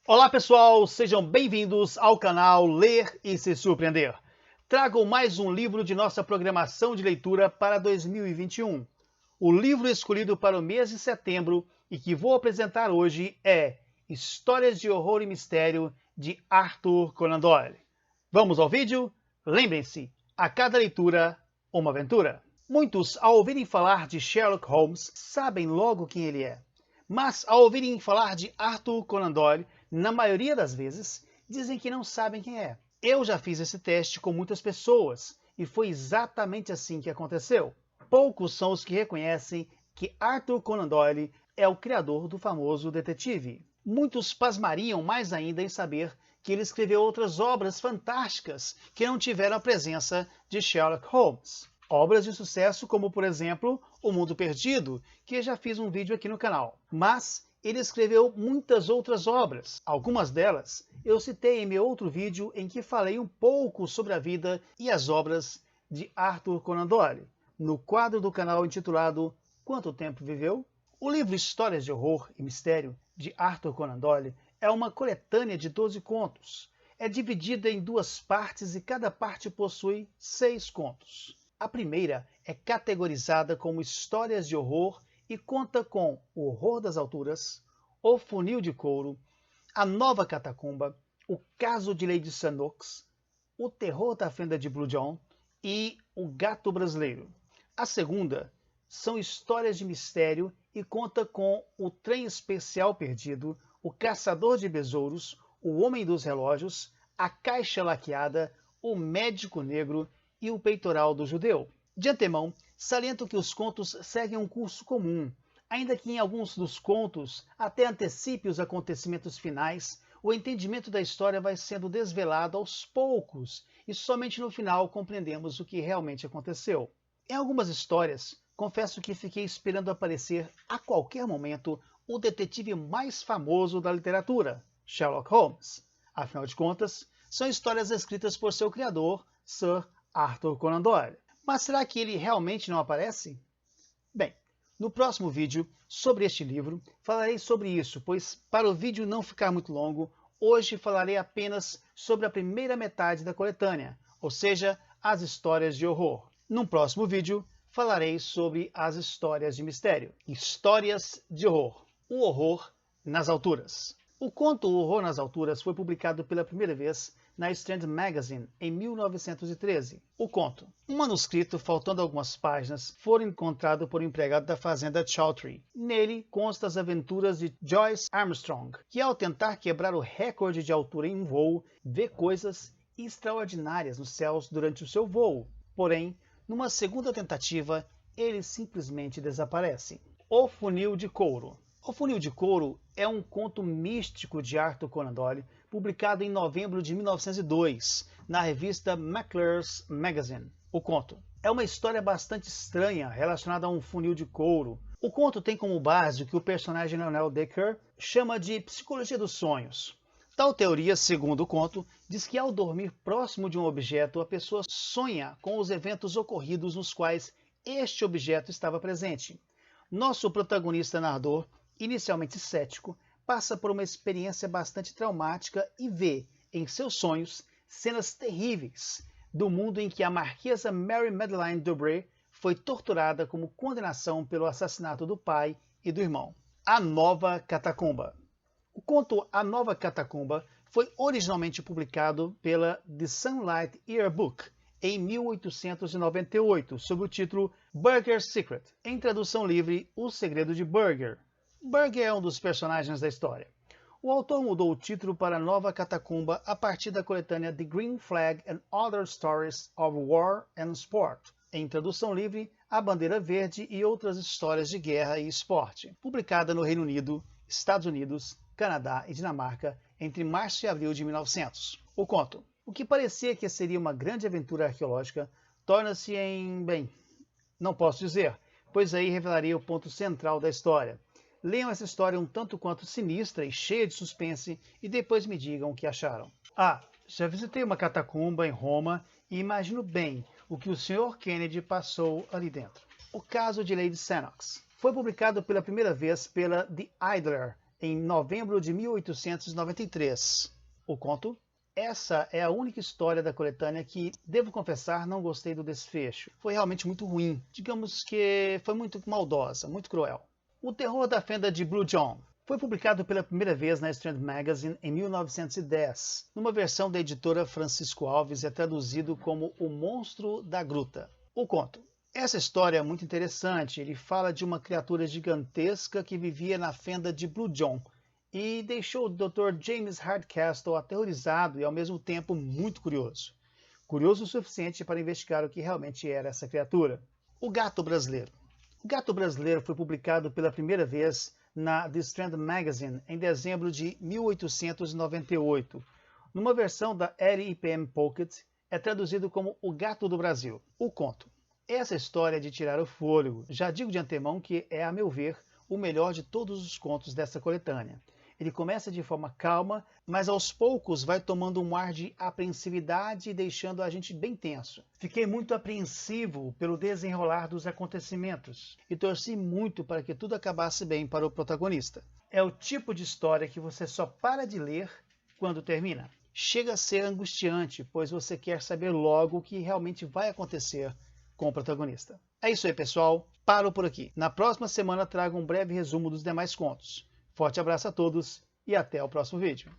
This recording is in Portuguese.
Olá pessoal, sejam bem-vindos ao canal Ler e Se Surpreender. Trago mais um livro de nossa programação de leitura para 2021. O livro escolhido para o mês de setembro e que vou apresentar hoje é Histórias de Horror e Mistério, de Arthur Conan Doyle. Vamos ao vídeo? Lembrem-se, a cada leitura, uma aventura. Muitos, ao ouvirem falar de Sherlock Holmes, sabem logo quem ele é. Mas, ao ouvirem falar de Arthur Conan Doyle, na maioria das vezes, dizem que não sabem quem é. Eu já fiz esse teste com muitas pessoas e foi exatamente assim que aconteceu. Poucos são os que reconhecem que Arthur Conan Doyle é o criador do famoso detetive. Muitos pasmariam mais ainda em saber que ele escreveu outras obras fantásticas que não tiveram a presença de Sherlock Holmes. Obras de sucesso como, por exemplo, O Mundo Perdido, que já fiz um vídeo aqui no canal. Mas ele escreveu muitas outras obras. Algumas delas eu citei em meu outro vídeo em que falei um pouco sobre a vida e as obras de Arthur Conan Doyle, no quadro do canal intitulado Quanto Tempo Viveu? O livro Histórias de Horror e Mistério, de Arthur Conan Doyle, é uma coletânea de 12 contos. É dividida em duas partes e cada parte possui 6 contos. A primeira é categorizada como Histórias de Horror e conta com O Horror das Alturas, O Funil de Couro, A Nova Catacumba, O Caso de Lady Sannox, O Terror da Fenda de Blue John e O Gato Brasileiro. A segunda são Histórias de Mistério e conta com O Trem Especial Perdido, O Caçador de Besouros, O Homem dos Relógios, A Caixa Laqueada, O Médico Negro e O Peitoral do Judeu. De antemão, saliento que os contos seguem um curso comum, ainda que em alguns dos contos até antecipe os acontecimentos finais, o entendimento da história vai sendo desvelado aos poucos e somente no final compreendemos o que realmente aconteceu. Em algumas histórias, confesso que fiquei esperando aparecer a qualquer momento o detetive mais famoso da literatura, Sherlock Holmes. Afinal de contas, são histórias escritas por seu criador, Sir Arthur Conan Doyle. Mas será que ele realmente não aparece? Bem, no próximo vídeo sobre este livro falarei sobre isso, pois para o vídeo não ficar muito longo, hoje falarei apenas sobre a primeira metade da coletânea, ou seja, as histórias de horror. No próximo vídeo falarei sobre as histórias de mistério, histórias de horror, o horror nas alturas. O conto O Horror nas Alturas foi publicado pela primeira vez na Strand Magazine em 1913. O conto, um manuscrito faltando algumas páginas, foi encontrado por um empregado da fazenda Chowtrey. Nele consta as aventuras de Joyce Armstrong, que ao tentar quebrar o recorde de altura em um voo, vê coisas extraordinárias nos céus durante o seu voo. Porém, numa segunda tentativa, ele simplesmente desaparece. O Funil de Couro. O Funil de Couro é um conto místico de Arthur Conan Doyle, publicado em novembro de 1902, na revista McClure's Magazine. O conto é uma história bastante estranha relacionada a um funil de couro. O conto tem como base o que o personagem Lionel Decker chama de psicologia dos sonhos. Tal teoria, segundo o conto, diz que ao dormir próximo de um objeto, a pessoa sonha com os eventos ocorridos nos quais este objeto estava presente. Nosso protagonista narrador, inicialmente cético, passa por uma experiência bastante traumática e vê, em seus sonhos, cenas terríveis do mundo em que a marquesa Mary Madeline Dubré foi torturada como condenação pelo assassinato do pai e do irmão. A Nova Catacumba. O conto A Nova Catacumba foi originalmente publicado pela The Sunlight Yearbook em 1898, sob o título Burger's Secret, em tradução livre, O Segredo de Burger. Burger é um dos personagens da história. O autor mudou o título para Nova Catacumba a partir da coletânea The Green Flag and Other Stories of War and Sport, em tradução livre, A Bandeira Verde e Outras Histórias de Guerra e Esporte, publicada no Reino Unido, Estados Unidos, Canadá e Dinamarca entre março e abril de 1900. O conto, o que parecia que seria uma grande aventura arqueológica, torna-se em... bem, não posso dizer, pois aí revelaria o ponto central da história. Leiam essa história um tanto quanto sinistra e cheia de suspense e depois me digam o que acharam. Já visitei uma catacumba em Roma e imagino bem o que o Sr. Kennedy passou ali dentro. O Caso de Lady Sannox foi publicado pela primeira vez pela The Idler em novembro de 1893. O conto? Essa é a única história da coletânea que, devo confessar, não gostei do desfecho. Foi realmente muito ruim. Digamos que foi muito maldosa, muito cruel. O Terror da Fenda de Blue John foi publicado pela primeira vez na Strand Magazine em 1910. Numa versão da editora Francisco Alves, é traduzido como O Monstro da Gruta. O conto. Essa história é muito interessante. Ele fala de uma criatura gigantesca que vivia na fenda de Blue John e deixou o Dr. James Hardcastle aterrorizado e ao mesmo tempo muito curioso. Curioso o suficiente para investigar o que realmente era essa criatura. O Gato Brasileiro. O Gato Brasileiro foi publicado pela primeira vez na The Strand Magazine em dezembro de 1898. Numa versão da RIPM Pocket, é traduzido como O Gato do Brasil. O conto. Essa história é de tirar o fôlego. Já digo de antemão que é, a meu ver, o melhor de todos os contos dessa coletânea. Ele começa de forma calma, mas aos poucos vai tomando um ar de apreensividade e deixando a gente bem tenso. Fiquei muito apreensivo pelo desenrolar dos acontecimentos e torci muito para que tudo acabasse bem para o protagonista. É o tipo de história que você só para de ler quando termina. Chega a ser angustiante, pois você quer saber logo o que realmente vai acontecer com o protagonista. É isso aí, pessoal. Paro por aqui. Na próxima semana trago um breve resumo dos demais contos. Forte abraço a todos e até o próximo vídeo.